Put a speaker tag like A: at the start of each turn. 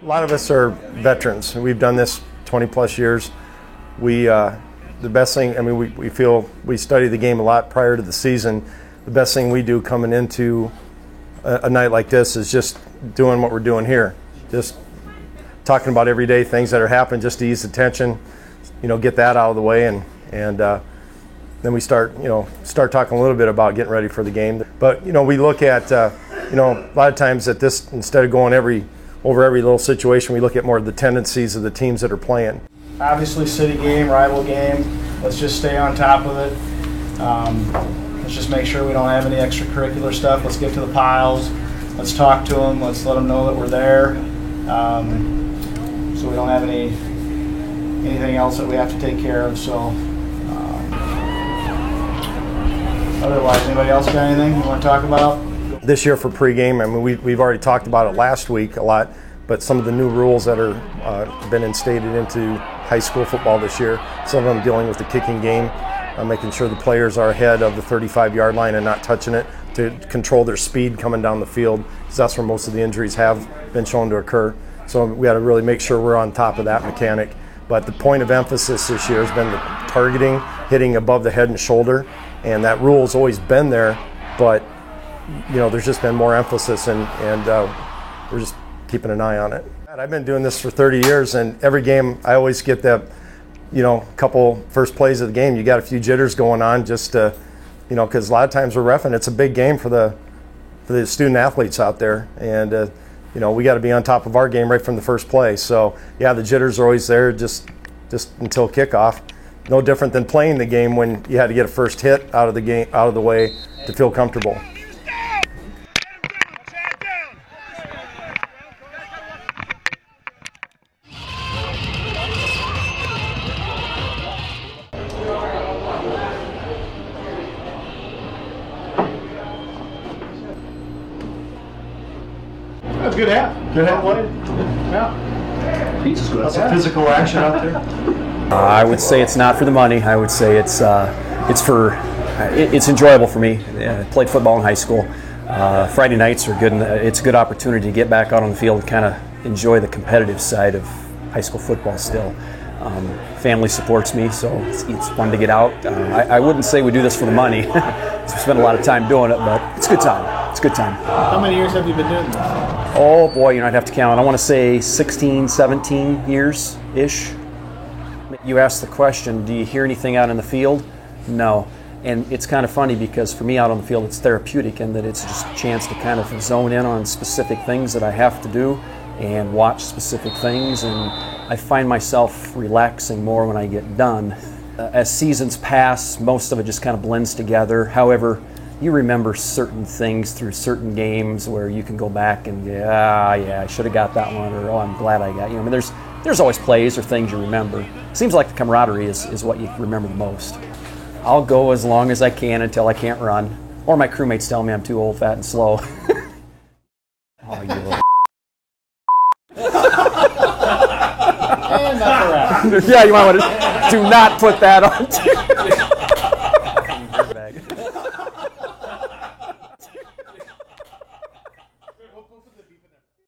A: A lot of us are veterans. We've done this 20 plus years. The best thing, I mean, we feel we study the game a lot prior to the season. The best thing we do coming into a night like this is just doing what we're doing here. Just talking about everyday things that are happening just to ease the tension, get that out of the way, and then we start talking a little bit about getting ready for the game. But, we look at, a lot of times at this, instead of going over every little situation, we look at more of the tendencies of the teams that are playing.
B: Obviously, city game, rival game. Let's just stay on top of it. Let's just make sure we don't have any extracurricular stuff. Let's get to the piles. Let's talk to them. Let's let them know that we're there. So we don't have anything else that we have to take care of. So otherwise, anybody else got anything you want to talk about?
A: This year for pregame, I mean, we've already talked about it last week a lot, but some of the new rules that are been instated into high school football this year, some of them dealing with the kicking game, making sure the players are ahead of the 35-yard line and not touching it to control their speed coming down the field, because that's where most of the injuries have been shown to occur. So we got to really make sure we're on top of that mechanic. But the point of emphasis this year has been the targeting, hitting above the head and shoulder, and that rule has always been there, but there's just been more emphasis, and we're just keeping an eye on it. I've been doing this for 30 years, and every game I always get that, couple first plays of the game, you got a few jitters going on just to, because a lot of times we're reffing. It's a big game for the student athletes out there, and we got to be on top of our game right from the first play. So yeah, the jitters are always there just until kickoff. No different than playing the game when you had to get a first hit out of the way to feel comfortable.
B: Good half. Good half play. Yeah. That's a physical action out there.
C: I would say it's not for the money. I would say it's enjoyable for me. I played football in high school. Friday nights are good, and it's a good opportunity to get back out on the field and kind of enjoy the competitive side of high school football still. Family supports me, so it's fun to get out. I wouldn't say we do this for the money. We spend a lot of time doing it, but it's a good time. It's a good time.
B: How many years have you been doing this?
C: Oh boy, I'd have to count. I want to say 16, 17 years-ish. You asked the question, do you hear anything out in the field? No. And it's kind of funny because for me out on the field, it's therapeutic in that it's just a chance to kind of zone in on specific things that I have to do and watch specific things, and I find myself relaxing more when I get done. As seasons pass, most of it just kind of blends together. However, you remember certain things through certain games where you can go back and yeah, I should have got that one, or oh, I'm glad I got. I mean, there's always plays or things you remember. Seems like the camaraderie is what you remember the most. I'll go as long as I can until I can't run, or my crewmates tell me I'm too old, fat, and slow. Oh, you little.
B: And that's a wrap.
C: Yeah, you might want to do not put that on.